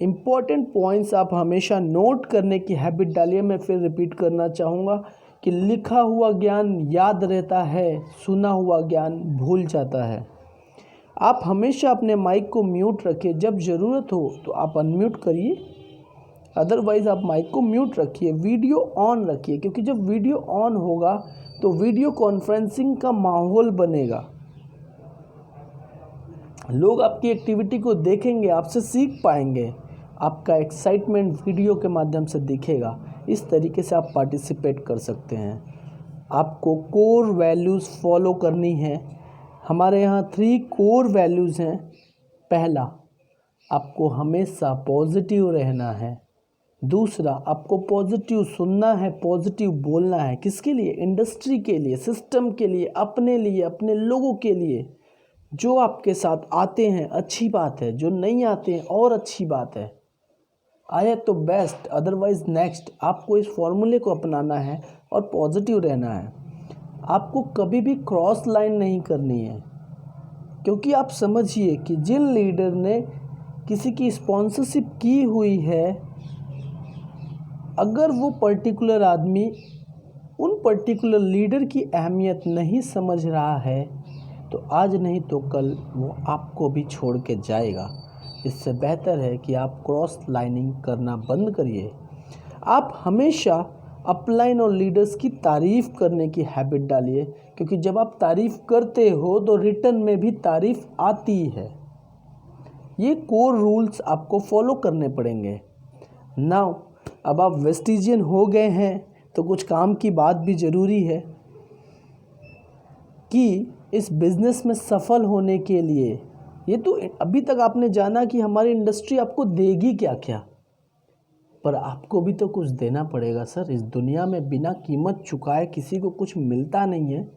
इम्पॉर्टेंट पॉइंट्स आप हमेशा नोट करने की हैबिट डालिए। मैं फिर रिपीट करना चाहूँगा कि लिखा हुआ ज्ञान याद रहता है, सुना हुआ ज्ञान भूल जाता है। आप हमेशा अपने माइक को म्यूट रखिए, जब ज़रूरत हो तो आप अनम्यूट करिए, अदरवाइज़ आप माइक को म्यूट रखिए। वीडियो ऑन रखिए, क्योंकि जब वीडियो ऑन होगा तो वीडियो कॉन्फ्रेंसिंग का माहौल बनेगा। लोग आपकी एक्टिविटी को देखेंगे, आपसे सीख पाएंगे, आपका एक्साइटमेंट वीडियो के माध्यम से दिखेगा। इस तरीके से आप पार्टिसिपेट कर सकते हैं। आपको कोर वैल्यूज़ फॉलो करनी है। हमारे यहाँ 3 कोर वैल्यूज़ हैं। पहला, आपको हमेशा पॉजिटिव रहना है। दूसरा, आपको पॉजिटिव सुनना है, पॉजिटिव बोलना है। किसके लिए? इंडस्ट्री के लिए, सिस्टम के लिए, अपने लिए, अपने लोगों के लिए। जो आपके साथ आते हैं अच्छी बात है, जो नहीं आते हैं और अच्छी बात है। आए तो बेस्ट, अदरवाइज नेक्स्ट। आपको इस फॉर्मूले को अपनाना है और पॉजिटिव रहना है। आपको कभी भी क्रॉस लाइन नहीं करनी है, क्योंकि आप समझिए कि जिन लीडर ने किसी की स्पॉन्सरशिप की हुई है, अगर वो पर्टिकुलर आदमी उन पर्टिकुलर लीडर की अहमियत नहीं समझ रहा है, तो आज नहीं तो कल वो आपको भी छोड़ के जाएगा। इससे बेहतर है कि आप क्रॉस लाइनिंग करना बंद करिए। आप हमेशा अपलाइन और लीडर्स की तारीफ़ करने की हैबिट डालिए, क्योंकि जब आप तारीफ़ करते हो तो रिटर्न में भी तारीफ़ आती है। ये कोर रूल्स आपको फॉलो करने पड़ेंगे। नाउ अब आप वेस्टिजियन हो गए हैं तो कुछ काम की बात भी ज़रूरी है कि इस बिज़नेस में सफल होने के लिए, ये तो अभी तक आपने जाना कि हमारी इंडस्ट्री आपको देगी क्या क्या, पर आपको भी तो कुछ देना पड़ेगा सर। इस दुनिया में बिना कीमत चुकाए किसी को कुछ मिलता नहीं है।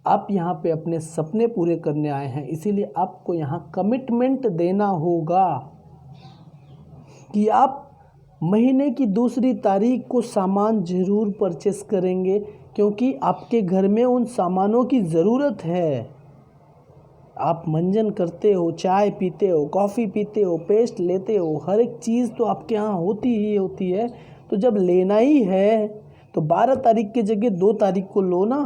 आप यहाँ पे अपने सपने पूरे करने आए हैं, इसीलिए आपको यहाँ कमिटमेंट देना होगा कि आप महीने की दूसरी तारीख को सामान ज़रूर परचेस करेंगे, क्योंकि आपके घर में उन सामानों की ज़रूरत है। आप मंजन करते हो, चाय पीते हो, कॉफ़ी पीते हो, पेस्ट लेते हो, हर एक चीज़ तो आपके यहाँ होती ही होती है। तो जब लेना ही है तो 12 तारीख की जगह 2 तारीख को लो ना।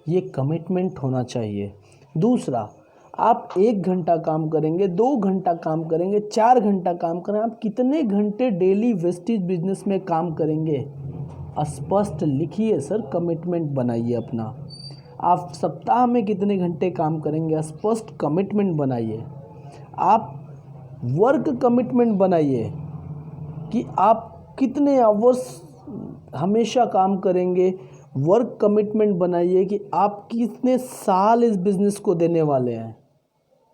ये कमिटमेंट होना चाहिए। दूसरा, आप 1 घंटा काम करेंगे, 2 घंटा काम करेंगे, 4 घंटा काम करें, आप कितने घंटे डेली वेस्टेज बिजनेस में काम करेंगे, स्पष्ट लिखिए सर। कमिटमेंट बनाइए अपना। आप सप्ताह में कितने घंटे काम करेंगे, स्पष्ट कमिटमेंट बनाइए। आप वर्क कमिटमेंट बनाइए कि आप कितने आवर्स हमेशा काम करेंगे। वर्क कमिटमेंट बनाइए कि आप कितने साल इस बिज़नेस को देने वाले हैं।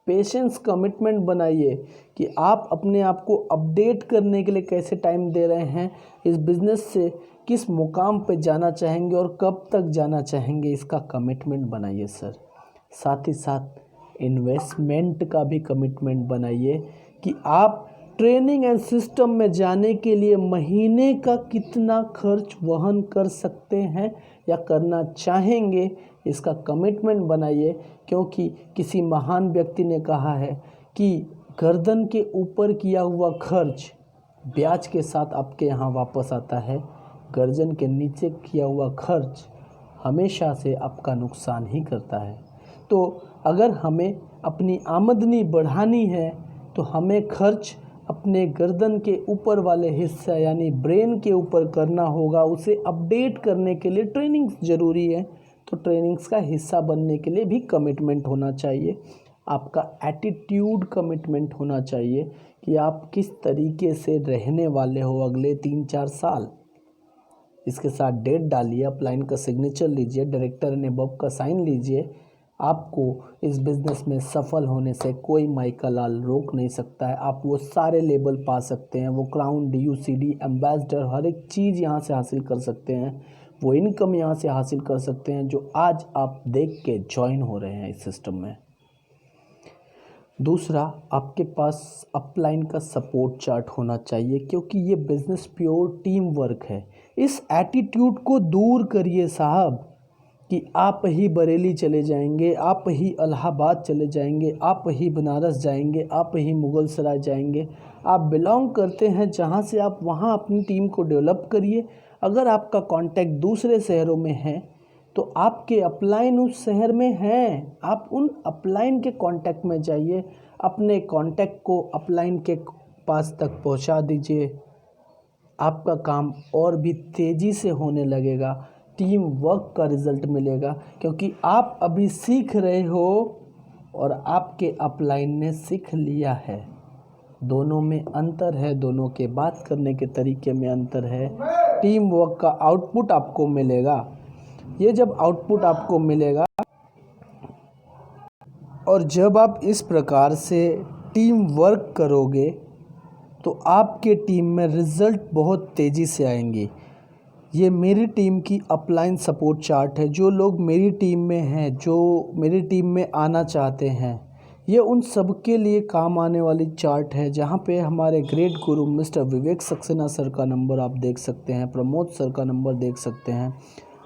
पेशेंस कमिटमेंट बनाइए कि आप अपने आप को अपडेट करने के लिए कैसे टाइम दे रहे हैं, इस बिज़नेस से किस मुकाम पे जाना चाहेंगे और कब तक जाना चाहेंगे, इसका कमिटमेंट बनाइए सर। साथ ही साथ इन्वेस्टमेंट का भी कमिटमेंट बनाइए कि आप ट्रेनिंग एंड सिस्टम में जाने के लिए महीने का कितना खर्च वहन कर सकते हैं या करना चाहेंगे, इसका कमिटमेंट बनाइए। क्योंकि किसी महान व्यक्ति ने कहा है कि गर्दन के ऊपर किया हुआ खर्च ब्याज के साथ आपके यहाँ वापस आता है, गर्दन के नीचे किया हुआ खर्च हमेशा से आपका नुकसान ही करता है। तो अगर हमें अपनी आमदनी बढ़ानी है तो हमें खर्च अपने गर्दन के ऊपर वाले हिस्सा यानी ब्रेन के ऊपर करना होगा। उसे अपडेट करने के लिए ट्रेनिंग्स ज़रूरी है, तो ट्रेनिंग्स का हिस्सा बनने के लिए भी कमिटमेंट होना चाहिए। आपका एटीट्यूड कमिटमेंट होना चाहिए कि आप किस तरीके से रहने वाले हो अगले 3-4 साल। इसके साथ डेट डालिए, अपलाइन का सिग्नेचर लीजिए, डायरेक्टर एंड अबव का साइन लीजिए। आपको इस बिज़नेस में सफल होने से कोई माइका लाल रोक नहीं सकता है। आप वो सारे लेबल पा सकते हैं, वो क्राउन, DUCD, एम्बेसडर, हर एक चीज़ यहाँ से हासिल कर सकते हैं। वो इनकम यहाँ से हासिल कर सकते हैं जो आज आप देख के ज्वाइन हो रहे हैं इस सिस्टम में। दूसरा, आपके पास अपलाइन का सपोर्ट चार्ट होना चाहिए, क्योंकि ये बिज़नेस प्योर टीम वर्क है। इस एटीट्यूड को दूर करिए साहब कि आप ही बरेली चले जाएंगे, आप ही इलाहाबाद चले जाएंगे, आप ही बनारस जाएंगे, आप ही मुगल सराय जाएंगे। आप बिलोंग करते हैं जहां से, आप वहां अपनी टीम को डेवलप करिए। अगर आपका कांटेक्ट दूसरे शहरों में है तो आपके अपलाइन उस शहर में हैं, आप उन अपलाइन के कांटेक्ट में जाइए, अपने कांटेक्ट को अपलाइन के पास तक पहुंचा दीजिए। आपका काम और भी तेज़ी से होने लगेगा, टीम वर्क का रिज़ल्ट मिलेगा, क्योंकि आप अभी सीख रहे हो और आपके अपलाइन ने सीख लिया है। दोनों में अंतर है, दोनों के बात करने के तरीके में अंतर है। टीम वर्क का आउटपुट आपको मिलेगा। ये जब आउटपुट आपको मिलेगा और जब आप इस प्रकार से टीम वर्क करोगे तो आपके टीम में रिज़ल्ट बहुत तेज़ी से आएंगे। ये मेरी टीम की अपलाइन सपोर्ट चार्ट है। जो लोग मेरी टीम में हैं, जो मेरी टीम में आना चाहते हैं, ये उन सब के लिए काम आने वाली चार्ट है। जहाँ पे हमारे ग्रेट गुरु मिस्टर विवेक सक्सेना सर का नंबर आप देख सकते हैं, प्रमोद सर का नंबर देख सकते हैं,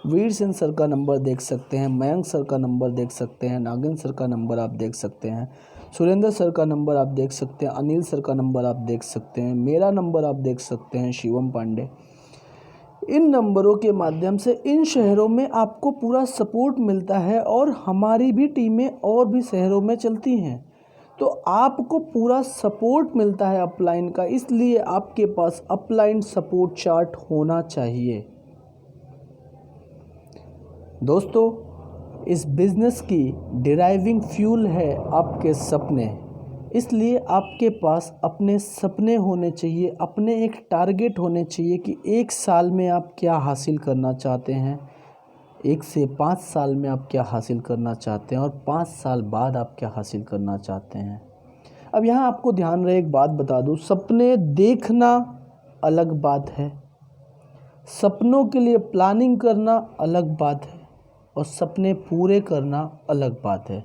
वीर सिंह सर का नंबर देख सकते हैं, मयंक सर का नंबर देख सकते हैं, नागिन सर का नंबर आप देख सकते हैं, सुरेंद्र सर का नंबर आप देख सकते हैं, अनिल सर का नंबर आप देख सकते हैं, मेरा नंबर आप देख सकते हैं, शिवम पांडे। इन नंबरों के माध्यम से इन शहरों में आपको पूरा सपोर्ट मिलता है और हमारी भी टीमें और भी शहरों में चलती हैं, तो आपको पूरा सपोर्ट मिलता है अपलाइन का। इसलिए आपके पास अपलाइन सपोर्ट चार्ट होना चाहिए। दोस्तों, इस बिज़नेस की ड्राइविंग फ्यूल है आपके सपने। इसलिए आपके पास अपने सपने होने चाहिए, अपने एक टारगेट होने चाहिए कि 1 साल में आप क्या हासिल करना चाहते हैं, 1 से 5 साल में आप क्या हासिल करना चाहते हैं और 5 साल बाद आप क्या हासिल करना चाहते हैं। अब यहाँ आपको ध्यान रहे, एक बात बता दूँ, सपने देखना अलग बात है, सपनों के लिए प्लानिंग करना अलग बात है और सपने पूरे करना अलग बात है।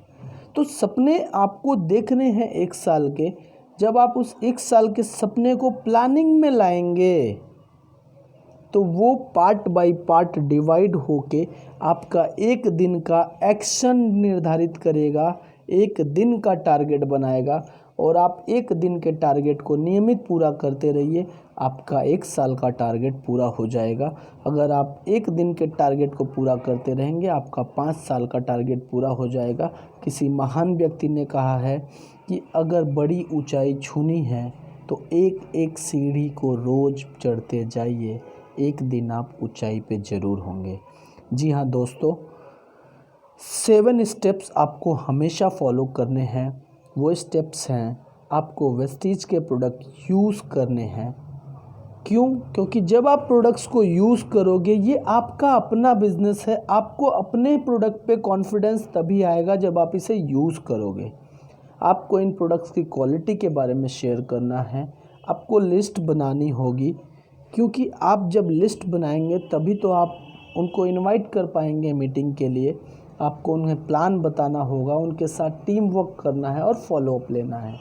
तो सपने आपको देखने हैं 1 साल के। जब आप उस 1 साल के सपने को प्लानिंग में लाएंगे तो वो पार्ट बाय पार्ट डिवाइड होके आपका 1 दिन का एक्शन निर्धारित करेगा, 1 दिन का टारगेट बनाएगा और आप 1 दिन के टारगेट को नियमित पूरा करते रहिए, आपका 1 साल का टारगेट पूरा हो जाएगा। अगर आप 1 दिन के टारगेट को पूरा करते रहेंगे, आपका 5 साल का टारगेट पूरा हो जाएगा। किसी महान व्यक्ति ने कहा है कि अगर बड़ी ऊंचाई छूनी है तो एक एक सीढ़ी को रोज़ चढ़ते जाइए, एक दिन आप ऊंचाई पे ज़रूर होंगे। जी हाँ दोस्तों, 7 स्टेप्स आपको हमेशा फॉलो करने हैं। वो स्टेप्स हैं, आपको वेस्टीज के प्रोडक्ट यूज़ करने हैं। क्यों? क्योंकि जब आप प्रोडक्ट्स को यूज़ करोगे, ये आपका अपना बिजनेस है, आपको अपने प्रोडक्ट पे कॉन्फिडेंस तभी आएगा जब आप इसे यूज़ करोगे। आपको इन प्रोडक्ट्स की क्वालिटी के बारे में शेयर करना है, आपको लिस्ट बनानी होगी, क्योंकि आप जब लिस्ट बनाएंगे तभी तो आप उनको इनवाइट कर पाएंगे मीटिंग के लिए। आपको उन्हें प्लान बताना होगा, उनके साथ टीम वर्क करना है और फॉलोअप लेना है।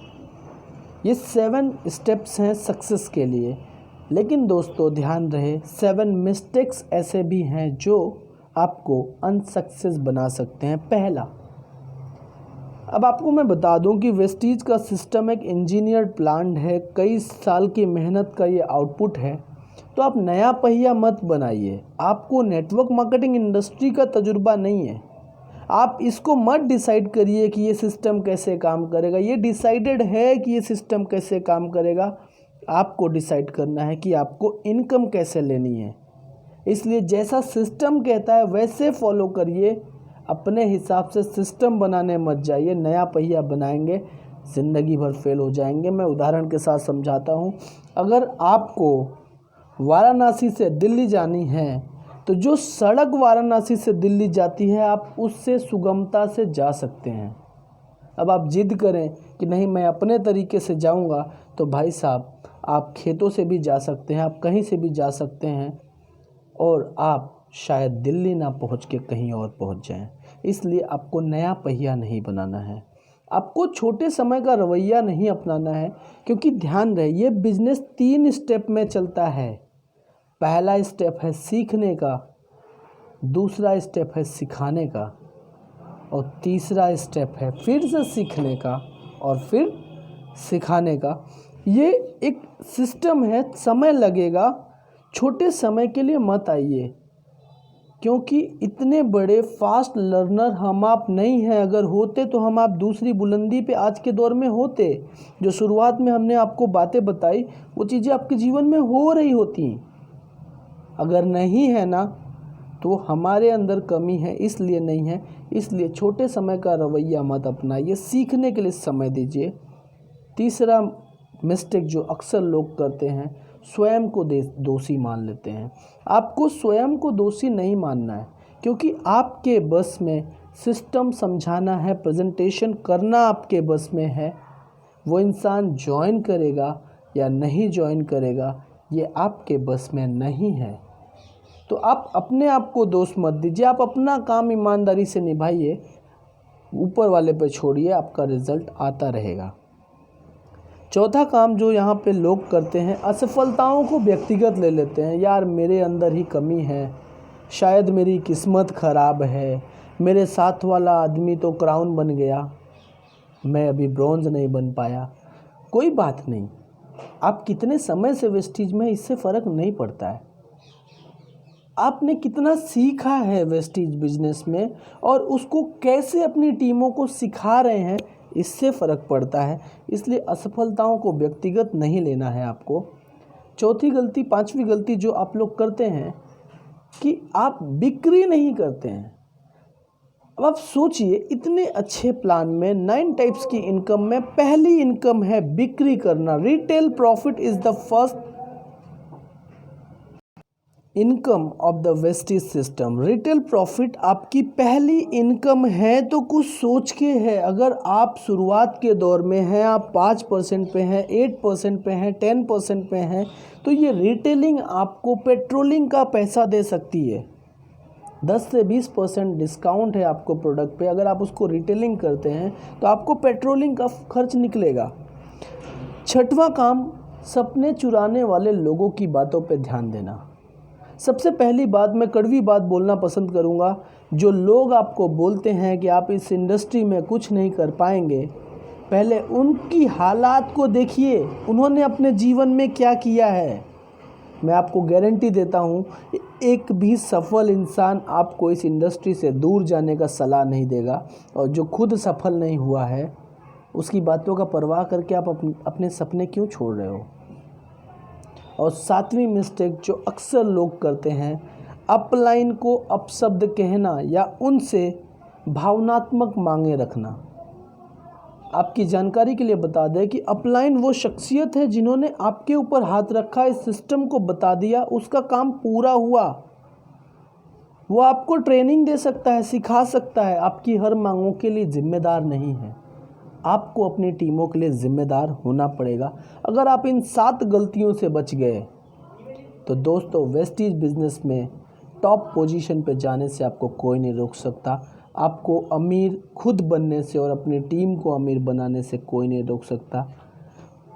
ये 7 स्टेप्स हैं सक्सेस के लिए। लेकिन दोस्तों ध्यान रहे, 7 मिस्टेक्स ऐसे भी हैं जो आपको अनसक्सेस बना सकते हैं। पहला, अब आपको मैं बता दूं कि वेस्टीज का सिस्टम एक इंजीनियर्ड प्लांट है, कई साल की मेहनत का ये आउटपुट है। तो आप नया पहिया मत बनाइए। आपको नेटवर्क मार्केटिंग इंडस्ट्री का तजुर्बा नहीं है। आप इसको मत डिसाइड करिए कि ये सिस्टम कैसे काम करेगा। ये डिसाइडेड है कि ये सिस्टम कैसे काम करेगा। आपको डिसाइड करना है कि आपको इनकम कैसे लेनी है। इसलिए जैसा सिस्टम कहता है वैसे फॉलो करिए। अपने हिसाब से सिस्टम बनाने मत जाइए। नया पहिया बनाएंगे, ज़िंदगी भर फेल हो जाएंगे। मैं उदाहरण के साथ समझाता हूँ। अगर आपको वाराणसी से दिल्ली जानी है तो जो सड़क वाराणसी से दिल्ली जाती है आप उससे सुगमता से जा सकते हैं। अब आप जिद करें कि नहीं मैं अपने तरीके से जाऊंगा, तो भाई साहब आप खेतों से भी जा सकते हैं, आप कहीं से भी जा सकते हैं और आप शायद दिल्ली ना पहुंच के कहीं और पहुंच जाएं। इसलिए आपको नया पहिया नहीं बनाना है। आपको छोटे समय का रवैया नहीं अपनाना है, क्योंकि ध्यान रहे ये बिजनेस 3 स्टेप में चलता है। पहला स्टेप है सीखने का, दूसरा स्टेप है सिखाने का और तीसरा स्टेप है फिर से सीखने का और फिर सिखाने का। ये एक सिस्टम है, समय लगेगा। छोटे समय के लिए मत आइए, क्योंकि इतने बड़े फास्ट लर्नर हम आप नहीं हैं। अगर होते तो हम आप दूसरी बुलंदी पे आज के दौर में होते। जो शुरुआत में हमने आपको बातें बताई वो चीज़ें आपके जीवन में हो रही होती। अगर नहीं है ना तो हमारे अंदर कमी है, इसलिए नहीं है। इसलिए छोटे समय का रवैया मत अपनाइए, सीखने के लिए समय दीजिए। तीसरा मिस्टेक जो अक्सर लोग करते हैं, स्वयं को दोषी मान लेते हैं। आपको स्वयं को दोषी नहीं मानना है, क्योंकि आपके बस में सिस्टम समझाना है, प्रेजेंटेशन करना आपके बस में है। वो इंसान ज्वाइन करेगा या नहीं ज्वाइन करेगा ये आपके बस में नहीं है। तो आप अपने आप को दोष मत दीजिए। आप अपना काम ईमानदारी से निभाइए, ऊपर वाले पे छोड़िए, आपका रिजल्ट आता रहेगा। चौथा काम जो यहाँ पे लोग करते हैं, असफलताओं को व्यक्तिगत ले लेते हैं। यार मेरे अंदर ही कमी है, शायद मेरी किस्मत ख़राब है, मेरे साथ वाला आदमी तो क्राउन बन गया, मैं अभी ब्रॉन्ज नहीं बन पाया। कोई बात नहीं, आप कितने समय से वेस्टीज में इससे फ़र्क नहीं पड़ता है। आपने कितना सीखा है वेस्टीज बिजनेस में और उसको कैसे अपनी टीमों को सिखा रहे हैं, इससे फ़र्क पड़ता है। इसलिए असफलताओं को व्यक्तिगत नहीं लेना है आपको। चौथी गलती, पांचवी गलती जो आप लोग करते हैं कि आप बिक्री नहीं करते हैं। अब आप सोचिए, इतने अच्छे प्लान में 9 टाइप्स की इनकम में पहली इनकम है बिक्री करना। Retail profit is the first income of the Vestige system. Retail profit आपकी पहली इनकम है, तो कुछ सोच के है। अगर आप शुरुआत के दौर में हैं, आप 5% पे हैं, 8% पे हैं, 10% पे हैं, तो ये रिटेलिंग आपको पेट्रोलिंग का पैसा दे सकती है। 10 से 20% डिस्काउंट है आपको प्रोडक्ट पे। अगर आप उसको रिटेलिंग करते हैं तो आपको पेट्रोलिंग का खर्च निकलेगा। छठवां काम, सपने चुराने वाले लोगों की बातों पे ध्यान देना। सबसे पहली बात, मैं कड़वी बात बोलना पसंद करूँगा। जो लोग आपको बोलते हैं कि आप इस इंडस्ट्री में कुछ नहीं कर पाएंगे, पहले उनकी हालात को देखिए, उन्होंने अपने जीवन में क्या किया है। मैं आपको गारंटी देता हूँ, एक भी सफल इंसान आपको इस इंडस्ट्री से दूर जाने का सलाह नहीं देगा। और जो खुद सफल नहीं हुआ है उसकी बातों का परवाह करके आप अपने सपने क्यों छोड़ रहे हो। और सातवीं मिस्टेक जो अक्सर लोग करते हैं, अपलाइन को अपशब्द कहना या उनसे भावनात्मक मांगे रखना। आपकी जानकारी के लिए बता दें कि अपलाइन वो शख्सियत है जिन्होंने आपके ऊपर हाथ रखा, इस सिस्टम को बता दिया, उसका काम पूरा हुआ। वो आपको ट्रेनिंग दे सकता है, सिखा सकता है, आपकी हर मांगों के लिए जिम्मेदार नहीं है। आपको अपनी टीमों के लिए जिम्मेदार होना पड़ेगा। अगर आप इन 7 गलतियों से बच गए तो दोस्तों वेस्टीज बिजनेस में टॉप पोजीशन पे जाने से आपको कोई नहीं रोक सकता। आपको अमीर खुद बनने से और अपनी टीम को अमीर बनाने से कोई नहीं रोक सकता।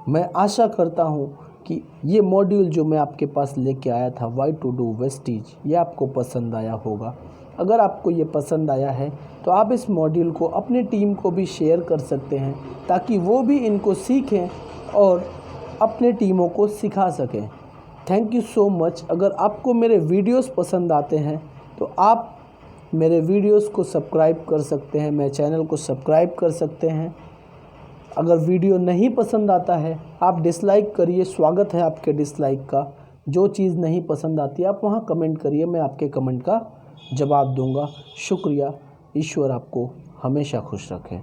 मैं आशा करता हूँ कि ये मॉड्यूल जो मैं आपके पास लेके आया था व्हाई टू डू वेस्टीज, ये आपको पसंद आया होगा। अगर आपको ये पसंद आया है तो आप इस मॉड्यूल को अपनी टीम को भी शेयर कर सकते हैं ताकि वो भी इनको सीखें और अपने टीमों को सिखा सकें। Thank you so much. अगर आपको मेरे वीडियोस पसंद आते हैं तो आप मेरे वीडियोस को सब्सक्राइब कर सकते हैं, मेरे चैनल को सब्सक्राइब कर सकते हैं। अगर वीडियो नहीं पसंद आता है आप डिसलाइक करिए, स्वागत है आपके डिसलाइक का। जो चीज़ नहीं पसंद आती आप वहाँ कमेंट करिए, मैं आपके कमेंट का जवाब दूंगा। शुक्रिया। ईश्वर आपको हमेशा खुश रखे।